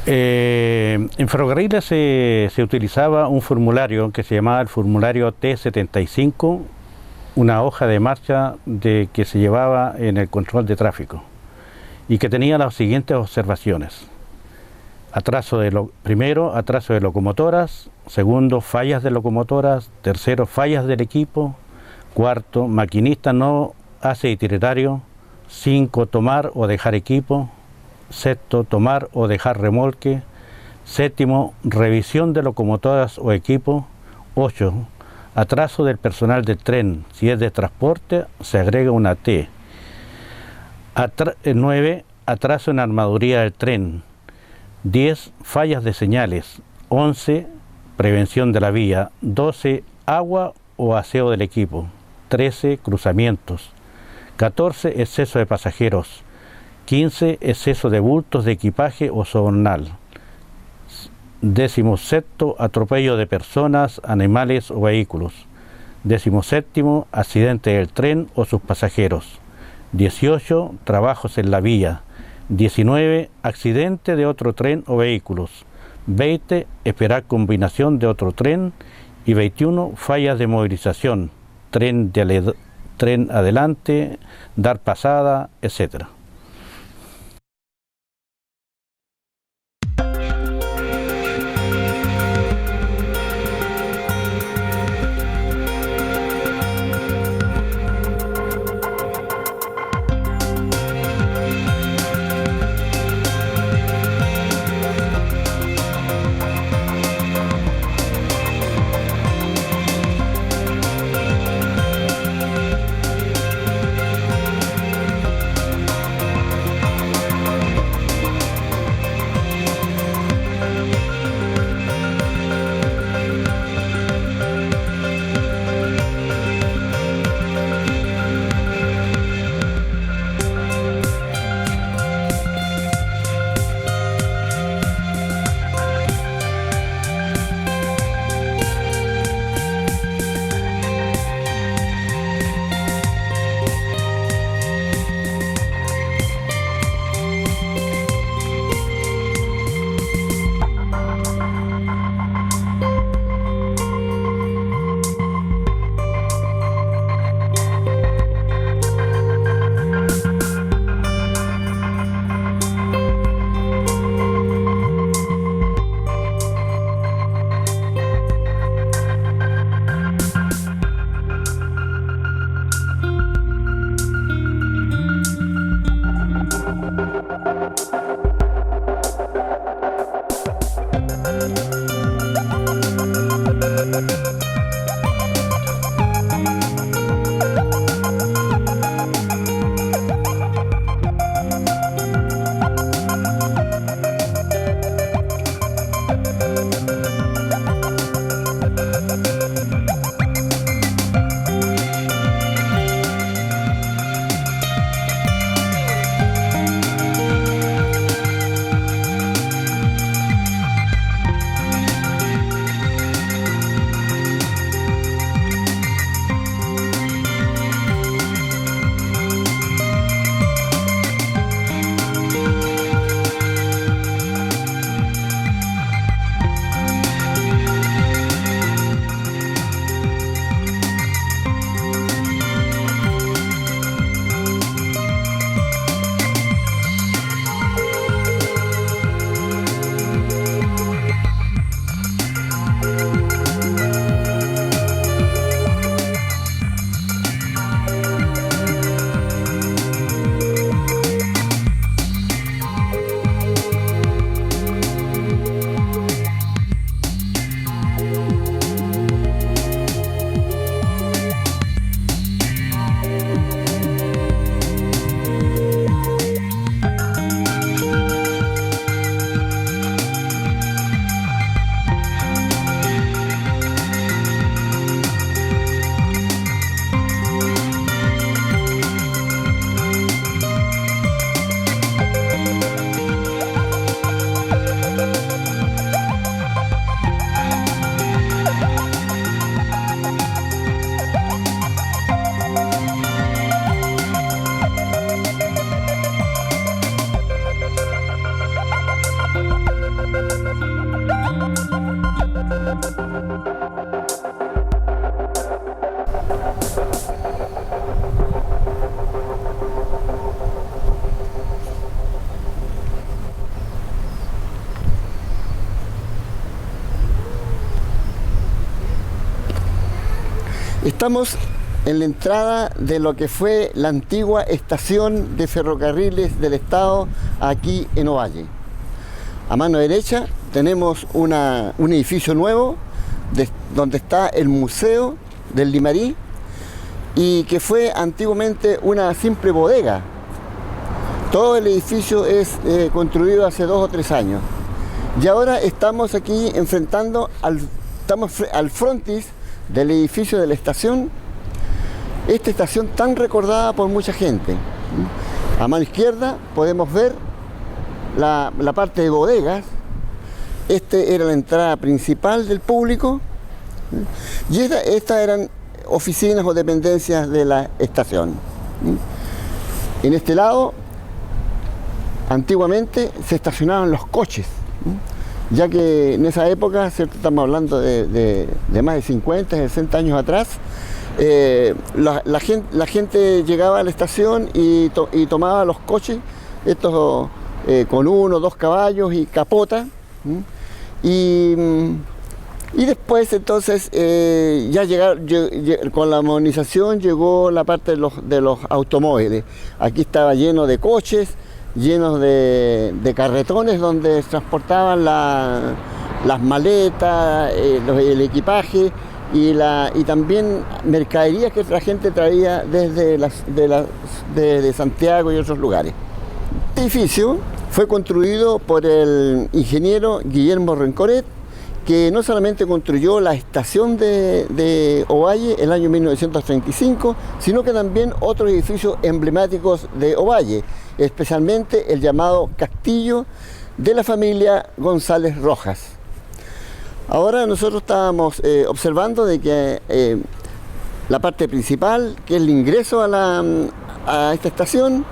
En ferrocarriles se utilizaba un formulario que se llamaba el formulario T75, una hoja de marcha que se llevaba en el control de tráfico y que tenía las siguientes observaciones. Primero, atraso de locomotoras. Segundo, fallas de locomotoras. Tercero, fallas del equipo. Cuarto, maquinista no hace itinerario. 5, tomar o dejar equipo. Sexto, tomar o dejar remolque. Séptimo, revisión de locomotoras o equipo. 8, atraso del personal del tren. Si es de transporte, se agrega una T. 9, atraso en armaduría del tren. 10, fallas de señales. 11, prevención de la vía. 12, agua o aseo del equipo. 13, cruzamientos. 14, exceso de pasajeros. 15, exceso de bultos de equipaje o sobornal. 17, atropello de personas, animales o vehículos. 17, accidente del tren o sus pasajeros. 18, trabajos en la vía. 19, accidente de otro tren o vehículos. 20, esperar combinación de otro tren. Y 21, fallas de movilización, tren adelante, dar pasada, etc. Estamos en la entrada de lo que fue la antigua estación de ferrocarriles del Estado aquí en Ovalle. A mano derecha tenemos un edificio nuevo donde está el Museo del Limarí, y que fue antiguamente una simple bodega. Todo el edificio es construido hace 2 o 3 años. Y ahora estamos aquí enfrentando al frontis del edificio de la estación, esta estación tan recordada por mucha gente. A mano izquierda podemos ver la parte de bodegas. Era la entrada principal del público, y estas eran oficinas o dependencias de la estación. En este lado, antiguamente se estacionaban los coches, ya que en esa época, ¿cierto? Estamos hablando de más de 50, 60 años atrás, la gente llegaba a la estación y tomaba los coches, estos con 1 o 2 caballos y capota, y después entonces con la modernización llegó la parte de los automóviles. Aquí estaba lleno de coches, llenos de carretones donde transportaban las maletas, el equipaje y también mercaderías que la gente traía desde Santiago y otros lugares. Este edificio fue construido por el ingeniero Guillermo Rencoret, que no solamente construyó la estación de Ovalle el año 1935, sino que también otros edificios emblemáticos de Ovalle, especialmente el llamado Castillo de la familia González Rojas. Ahora nosotros estábamos observando de que la parte principal, que es el ingreso a esta estación,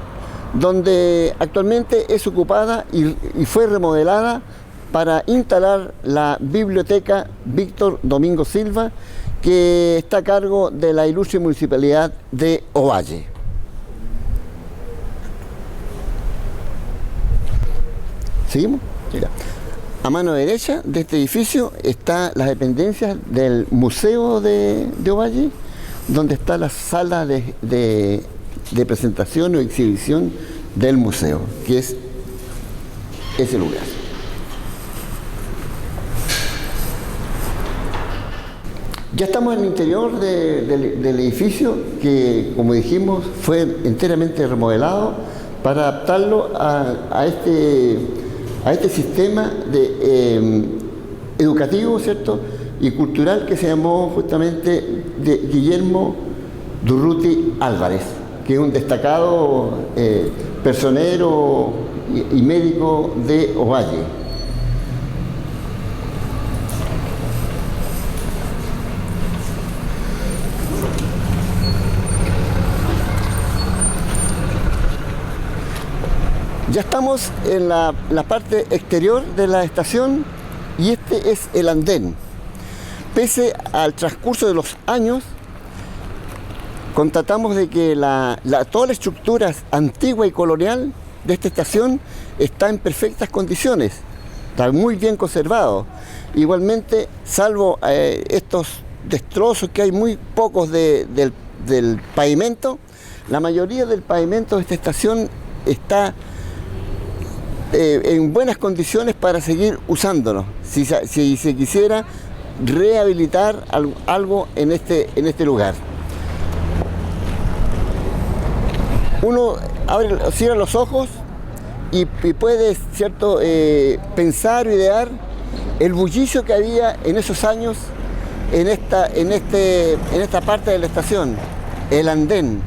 donde actualmente es ocupada y fue remodelada para instalar la biblioteca Víctor Domingo Silva, que está a cargo de la ilustre municipalidad de Ovalle. ¿Seguimos? Mira. A mano derecha de este edificio están las dependencias del Museo de Ovalle, donde está la sala de presentación o exhibición del museo, que es ese lugar. Ya estamos en el interior del edificio, que, como dijimos, fue enteramente remodelado para adaptarlo a este sistema educativo, ¿cierto?, y cultural, que se llamó justamente de Guillermo Durruti Álvarez, que es un destacado personero y médico de Ovalle. Ya estamos en la parte exterior de la estación, y este es el andén. Pese al transcurso de los años, constatamos de que toda la estructura antigua y colonial de esta estación está en perfectas condiciones, está muy bien conservado. Igualmente, salvo estos destrozos, que hay muy pocos del pavimento, la mayoría del pavimento de esta estación está en buenas condiciones para seguir usándolo, si se quisiera rehabilitar algo en este lugar. Uno cierra los ojos y puede, ¿cierto?, pensar o idear el bullicio que había en esos años en esta parte de la estación, el andén.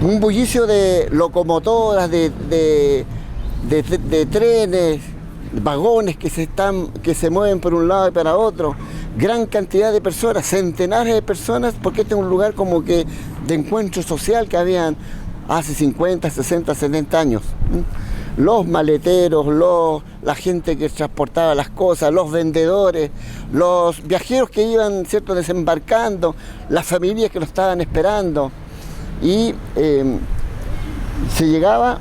Un bullicio de locomotoras, de trenes, vagones que se mueven por un lado y para otro, gran cantidad de personas, centenares de personas, porque este es un lugar como que de encuentro social que habían hace 50, 60, 70 años. Los maleteros, la gente que transportaba las cosas, los vendedores, los viajeros que iban, ¿cierto?, desembarcando, las familias que lo estaban esperando. Y se llegaba.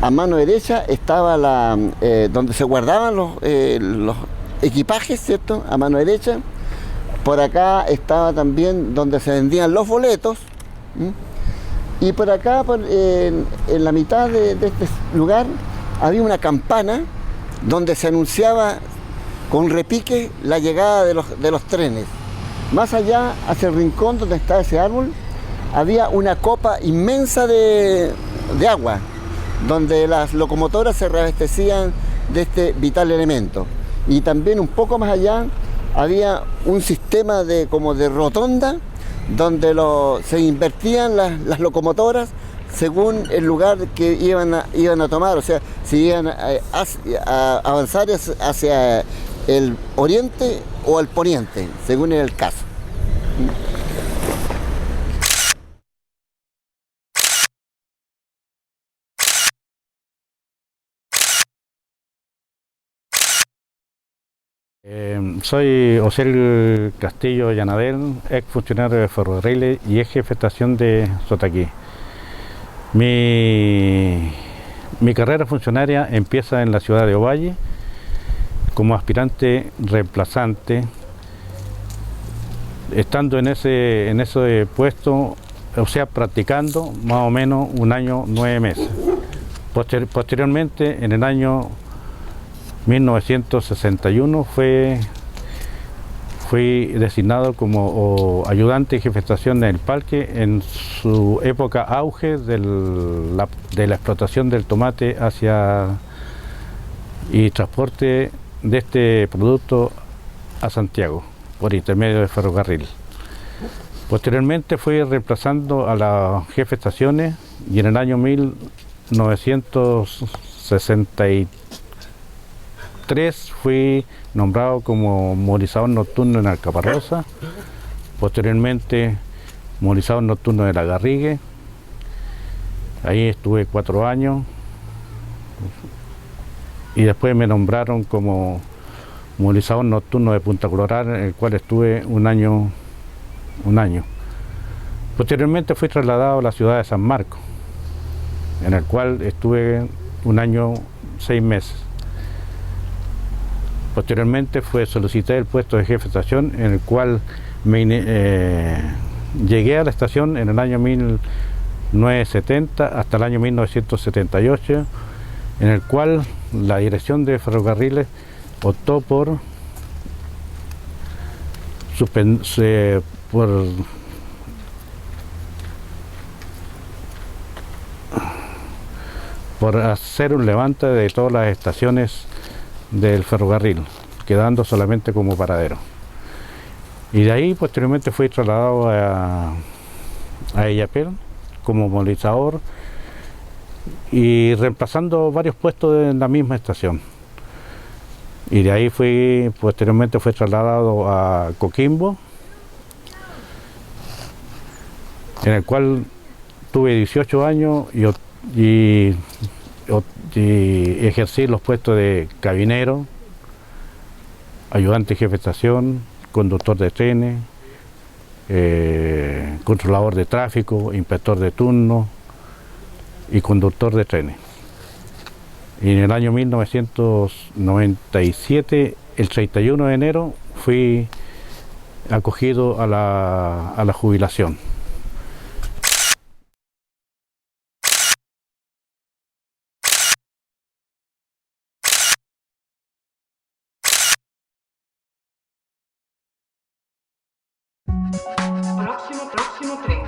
A mano derecha estaba donde se guardaban los equipajes, ¿cierto?, a mano derecha. Por acá estaba también donde se vendían los boletos. Y por acá, en la mitad de este lugar, había una campana donde se anunciaba con repique la llegada de los trenes. Más allá, hacia el rincón donde está ese árbol, había una copa inmensa de agua, donde las locomotoras se reabastecían de este vital elemento. Y también un poco más allá había un sistema como de rotonda, donde se invertían las locomotoras según el lugar que iban a tomar, o sea, si iban a avanzar hacia el oriente o al poniente, según era el caso. Soy Osiel Castillo Llanadel, ex funcionario de Ferrocarriles y ex jefe de estación de Sotaquí. Mi carrera funcionaria empieza en la ciudad de Ovalle como aspirante reemplazante, estando en ese puesto, o sea, practicando más o menos 1 año 9 meses. Posteriormente, en el año 1961 fui designado como ayudante y jefe de estación en el parque en su época auge de la explotación del tomate y transporte de este producto a Santiago por intermedio de ferrocarril. Posteriormente fui reemplazando a la jefe de estaciones y en el año 1963 fui nombrado como movilizador nocturno en Alcaparrosa, posteriormente movilizador nocturno de La Garrigue. Ahí estuve 4 años y después me nombraron como movilizador nocturno de Punta Colorada, en el cual estuve un año. Posteriormente fui trasladado a la ciudad de San Marcos, en el cual estuve 1 año 6 meses. Posteriormente solicité el puesto de jefe de estación, en el cual llegué a la estación en el año 1970 hasta el año 1978, en el cual la dirección de ferrocarriles optó por hacer un levante de todas las estaciones del ferrocarril, quedando solamente como paradero. Y de ahí posteriormente fui trasladado a Illapel como movilizador y reemplazando varios puestos en la misma estación. Y de ahí posteriormente fui trasladado a Coquimbo, en el cual tuve 18 años y ejercí los puestos de cabinero, ayudante jefe de estación, conductor de trenes, controlador de tráfico, inspector de turno y conductor de trenes. Y en el año 1997, el 31 de enero, fui acogido a la jubilación. Próximo tren.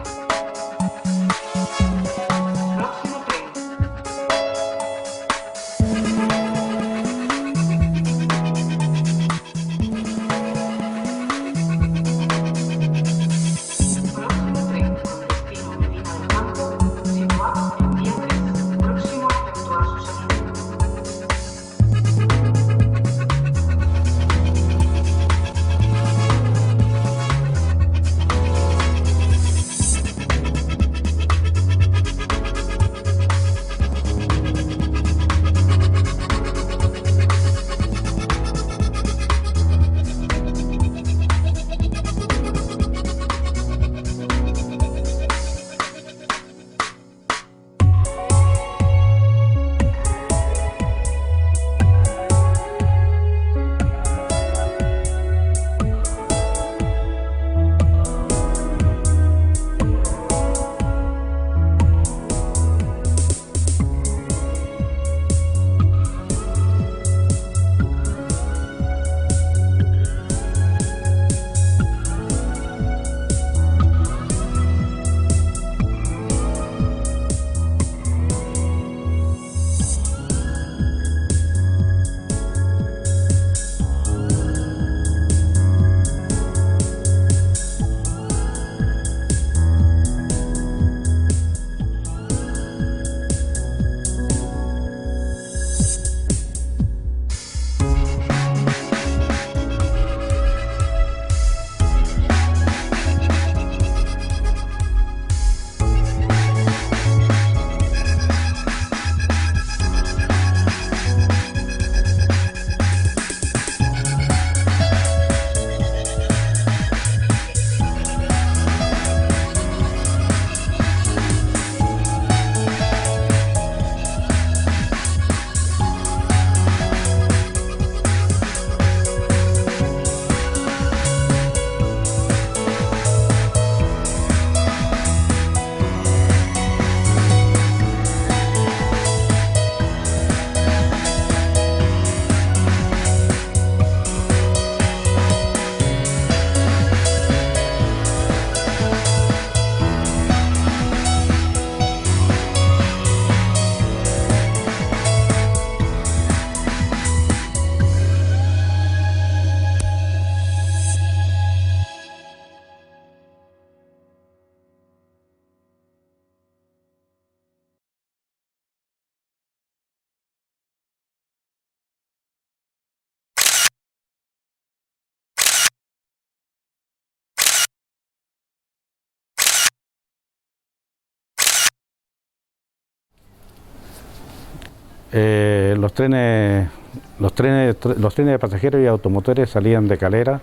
Los trenes de pasajeros y automotores salían de Calera,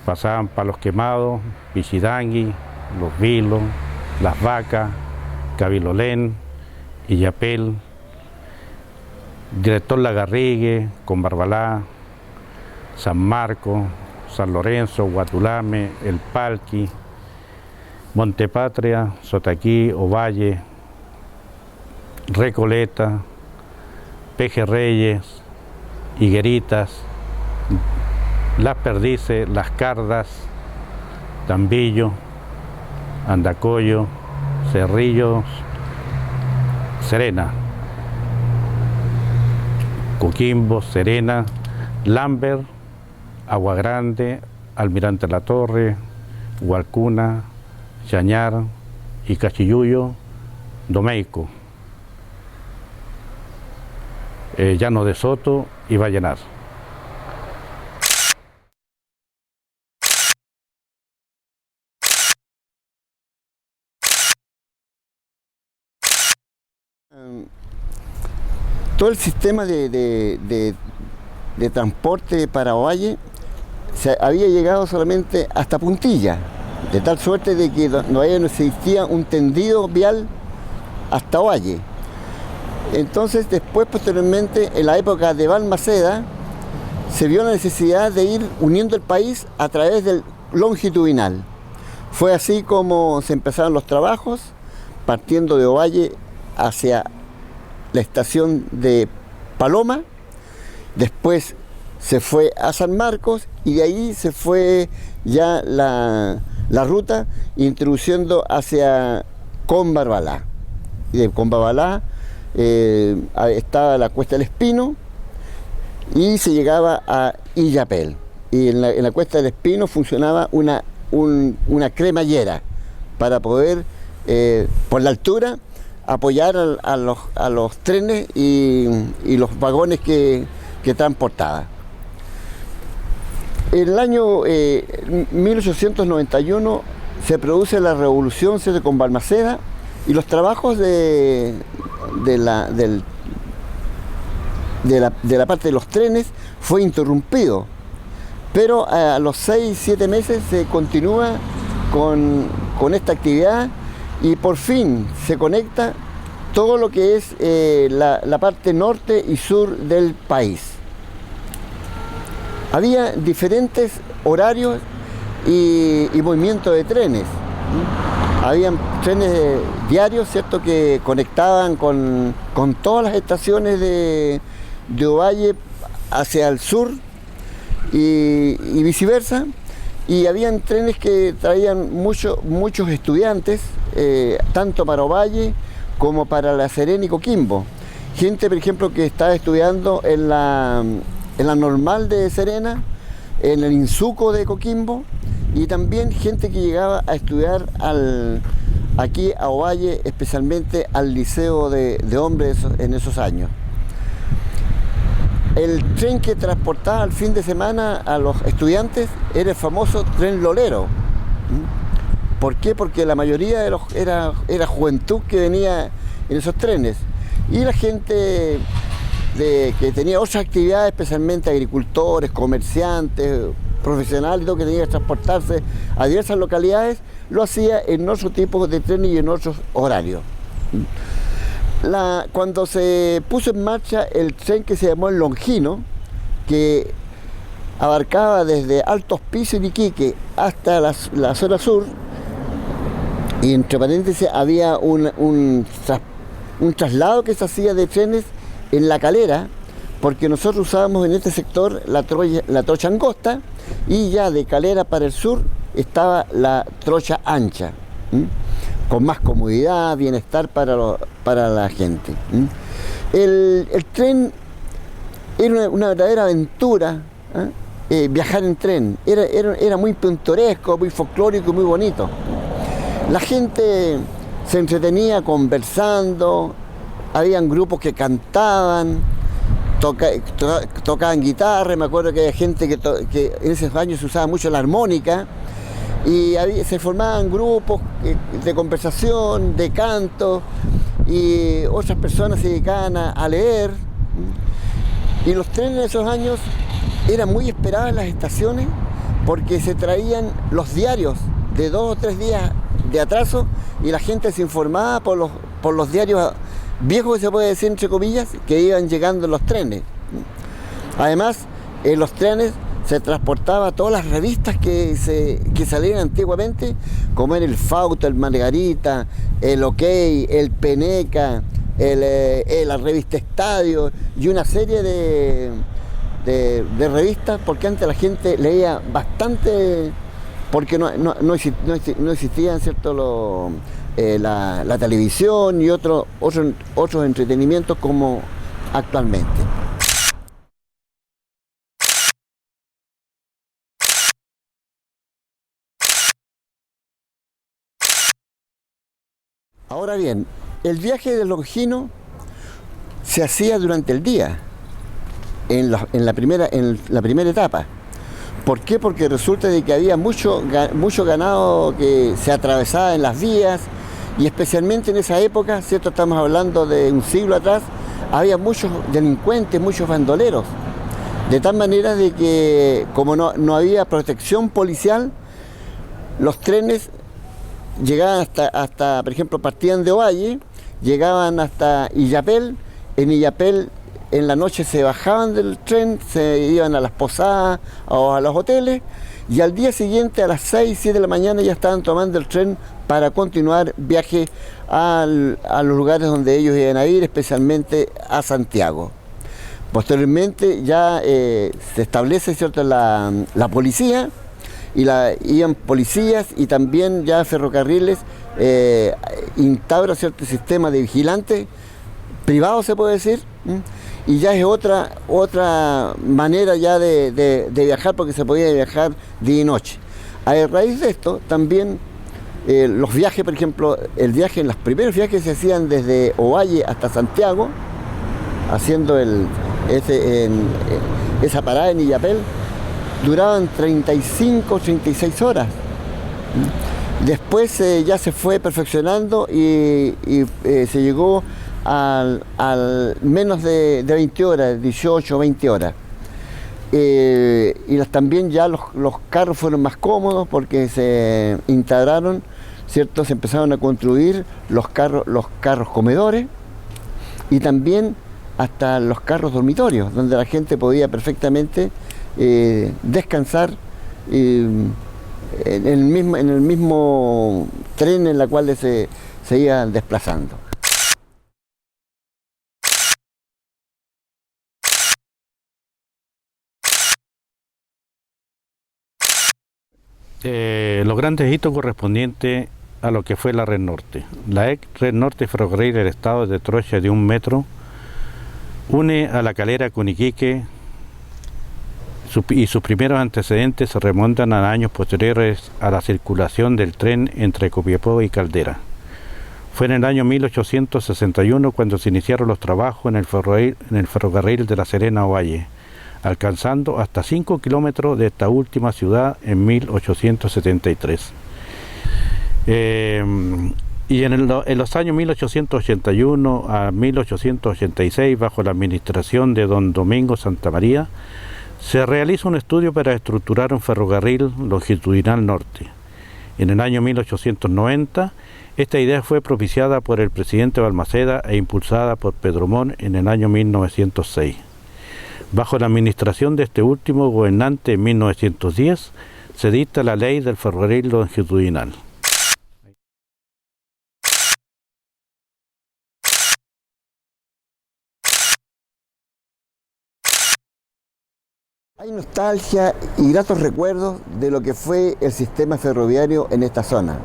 pasaban Palos Quemados, Pichidangui, Los Vilos, Las Vacas, Cabilolén, Illapel, Director Lagarrigue, Combarbalá, San Marcos, San Lorenzo, Guatulame, El Palqui, Montepatria, Sotaquí, Ovalle, Recoleta, Pejerreyes, Higueritas, Las Perdices, Las Cardas, Tambillo, Andacollo, Cerrillos, Serena, Coquimbo, Serena, Lambert, Agua Grande, Almirante La Torre, Hualcuna, Chañar y Cachiyuyo, Domeico, Llano de Soto y Vallenar. Todo el sistema de transporte para Ovalle se había llegado solamente hasta Puntilla, de tal suerte de que no existía un tendido vial hasta Ovalle. Entonces después, posteriormente, en la época de Balmaceda, se vio la necesidad de ir uniendo el país a través del longitudinal. Fue así como se empezaron los trabajos, partiendo de Ovalle hacia la estación de Paloma, después se fue a San Marcos y de ahí se fue ya la ruta introduciendo hacia Combarbalá. Y de Combarbalá estaba la Cuesta del Espino y se llegaba a Illapel. Y en la Cuesta del Espino funcionaba una cremallera para poder, por la altura, apoyar a los trenes y los vagones que transportaba. En el año 1891 se produce la revolución con Balmaceda y los trabajos de la parte de los trenes fue interrumpido, pero a los 6-7 meses se continúa con esta actividad y por fin se conecta todo lo que es la parte norte y sur del país. Había diferentes horarios y movimiento de trenes. Habían trenes diarios, ¿cierto?, que conectaban con todas las estaciones de Ovalle hacia el sur y viceversa. Y habían trenes que traían muchos estudiantes, tanto para Ovalle como para La Serena y Coquimbo. Gente, por ejemplo, que estaba estudiando en la normal de Serena, en el Insuco de Coquimbo, y también gente que llegaba a estudiar aquí a Ovalle, especialmente al Liceo de Hombres en esos años. El tren que transportaba al fin de semana a los estudiantes era el famoso tren Lolero. ¿Por qué? Porque la mayoría era juventud que venía en esos trenes. Y la gente que tenía otras actividades, especialmente agricultores, comerciantes, profesionales, todo que tenía que transportarse a diversas localidades, lo hacía en otro tipo de trenes y en otros horarios. Cuando se puso en marcha el tren que se llamó el Longino, que abarcaba desde Alto Hospicio y Iquique hasta la zona sur, y entre paréntesis había un traslado que se hacía de trenes en La Calera, porque nosotros usábamos en este sector la trocha angosta, y ya de Calera para el sur estaba la trocha ancha, con más comodidad, bienestar para la gente. El tren era una verdadera aventura, viajar en tren, era muy pintoresco, muy folclórico y muy bonito. La gente se entretenía conversando, habían grupos que cantaban, tocaban guitarra. Me acuerdo que había gente que en esos años se usaba mucho la armónica, y se formaban grupos de conversación, de canto, y otras personas se dedicaban a leer. Y los trenes en esos años eran muy esperados en las estaciones porque se traían los diarios de 2 o 3 días de atraso y la gente se informaba por los diarios viejos, que se puede decir entre comillas, que iban llegando los trenes. Además, en los trenes se transportaba todas las revistas que salían antiguamente, como era el Fausto, el Margarita, el OK, el Peneca, la revista Estadio y una serie de revistas, porque antes la gente leía bastante, porque no existían, ¿cierto?, la televisión y otros entretenimientos como actualmente. Ahora bien, el viaje de Longino se hacía durante el día, en la primera etapa. ¿Por qué? Porque resulta de que había mucho ganado que se atravesaba en las vías, y especialmente en esa época, ¿cierto?, estamos hablando de un siglo atrás, había muchos delincuentes, muchos bandoleros, de tal manera de que como no había protección policial, los trenes llegaban hasta, por ejemplo, partían de Ovalle, llegaban hasta Illapel. En Illapel en la noche se bajaban del tren, se iban a las posadas o a los hoteles, y al día siguiente a las 6, 7 de la mañana ya estaban tomando el tren para continuar viaje a los lugares donde ellos iban a ir, especialmente a Santiago. Posteriormente ya se establece, ¿cierto?, la policía, y iban policías, y también ya Ferrocarriles instaura cierto sistema de vigilantes privado, se puede decir, y ya es otra manera ya de viajar, porque se podía viajar día y noche. A raíz de esto también los viajes, por ejemplo, los primeros viajes se hacían desde Ovalle hasta Santiago, haciendo esa parada en Illapel, duraban 35, 36 horas. Después ya se fue perfeccionando y se llegó al menos de 20 horas, 18 o 20 horas. Y también ya los carros fueron más cómodos porque se integraron, ¿cierto? Se empezaron a construir los carros comedores, y también hasta los carros dormitorios, donde la gente podía perfectamente descansar en el mismo tren en el cual se iban desplazando. Los grandes hitos correspondientes a lo que fue la Red Norte. La ex Red Norte Ferrocarril del Estado de trocha de 1 metro une a La Calera con Iquique, y sus primeros antecedentes se remontan a años posteriores a la circulación del tren entre Copiapó y Caldera. Fue en el año 1861 cuando se iniciaron los trabajos en el ferrocarril de La Serena a Ovalle, alcanzando hasta 5 kilómetros de esta última ciudad en 1873. Y en los años 1881 a 1886, bajo la administración de don Domingo Santamaría, se realiza un estudio para estructurar un ferrocarril longitudinal norte. En el año 1890, esta idea fue propiciada por el presidente Balmaceda e impulsada por Pedro Montt en el año 1906. Bajo la administración de este último gobernante en 1910, se dicta la ley del ferrocarril longitudinal. Hay nostalgia y gratos recuerdos de lo que fue el sistema ferroviario en esta zona.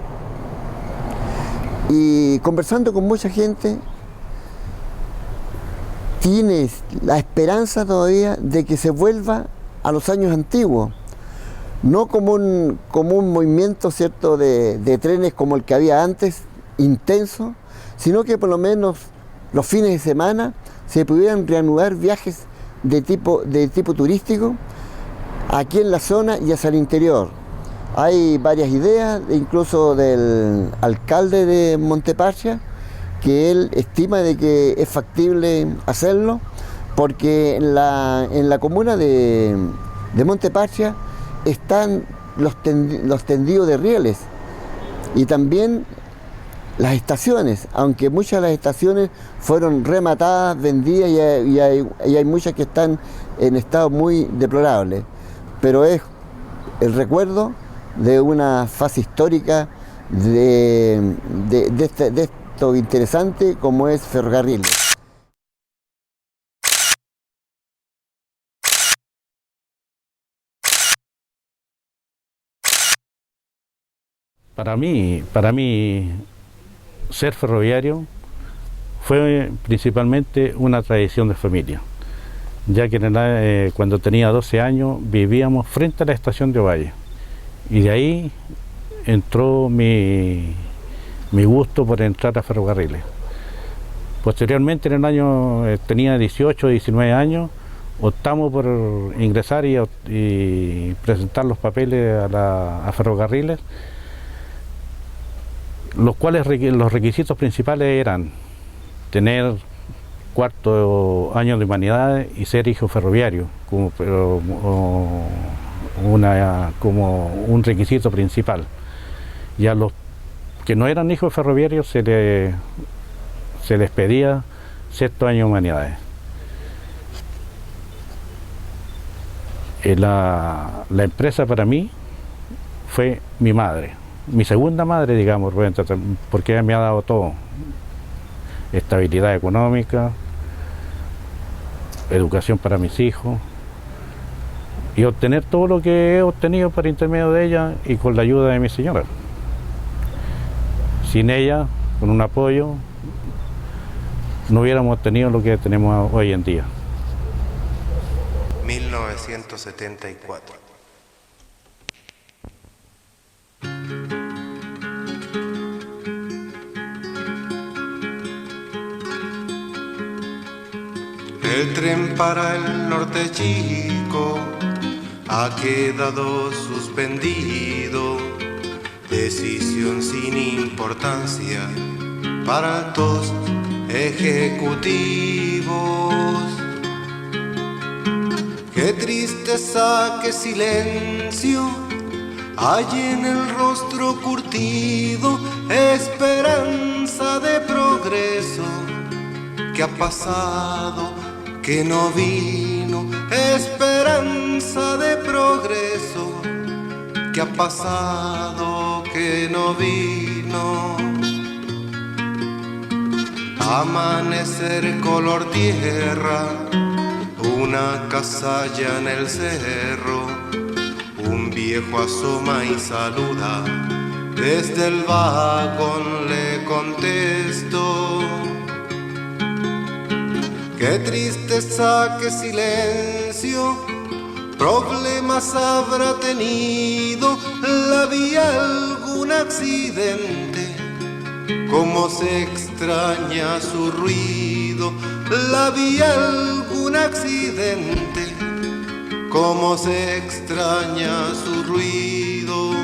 Y conversando con mucha gente, tienes la esperanza todavía de que se vuelva a los años antiguos, no como un movimiento, ¿cierto?, de trenes como el que había antes, intenso, sino que por lo menos los fines de semana se pudieran reanudar viajes de tipo turístico aquí en la zona y hacia el interior. Hay varias ideas, incluso del alcalde de Montepatria, que él estima de que es factible hacerlo, porque en la comuna de Montepatria están los tendidos de rieles y también las estaciones, aunque muchas de las estaciones fueron rematadas, vendidas y hay muchas que están en estado muy deplorable, pero es el recuerdo de una fase histórica de esto interesante como es Ferrocarriles. Para mí, ser ferroviario fue principalmente una tradición de familia, ya que cuando tenía 12 años vivíamos frente a la estación de Ovalle, y de ahí entró mi gusto por entrar a Ferrocarriles. Posteriormente, en el año, tenía 18 o 19 años, optamos por ingresar y presentar los papeles a Ferrocarriles, los cuales los requisitos principales eran tener cuarto año de humanidades y ser hijo ferroviario, como un requisito principal. Y a los que no eran hijos ferroviarios se les pedía sexto año de humanidades. La empresa para mí fue mi madre. Mi segunda madre, digamos, porque ella me ha dado todo: estabilidad económica, educación para mis hijos, y obtener todo lo que he obtenido por intermedio de ella y con la ayuda de mi señora. Sin ella, con un apoyo, no hubiéramos obtenido lo que tenemos hoy en día. 1974. El tren para el norte chico ha quedado suspendido, decisión sin importancia para altos ejecutivos. Qué tristeza, qué silencio hay en el rostro curtido, esperanza de progreso. ¿Qué ha pasado? Que no vino, esperanza de progreso. ¿Qué ha pasado? Que no vino. Amanecer color tierra, una casalla en el cerro, un viejo asoma y saluda, desde el vagón le contesto. Qué tristeza, qué silencio, problemas habrá tenido, la vía algún accidente, cómo se extraña su ruido, la vía algún accidente, cómo se extraña su ruido.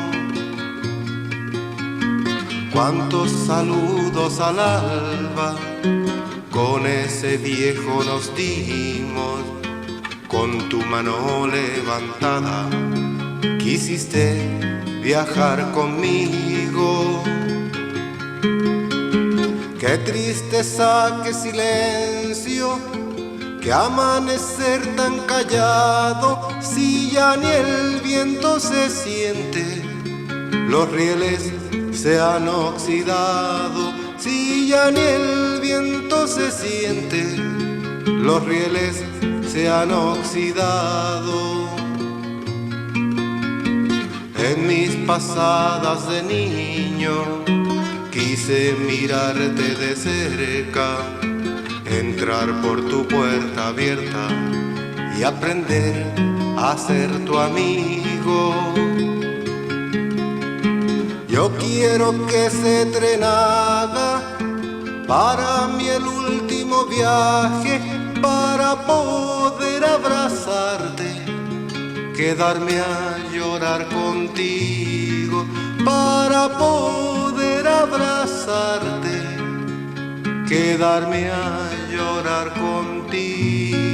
Cuántos saludos al alba con ese viejo nos dimos, con tu mano levantada quisiste viajar conmigo. Qué tristeza, qué silencio, qué amanecer tan callado, si ya ni el viento se siente, los rieles se han oxidado, si ya ni el viento se siente, los rieles se han oxidado. En mis pasadas de niño quise mirarte de cerca, entrar por tu puerta abierta y aprender a ser tu amigo. Yo quiero que ese tren haga para mí el último viaje, para poder abrazarte, quedarme a llorar contigo, para poder abrazarte, quedarme a llorar contigo.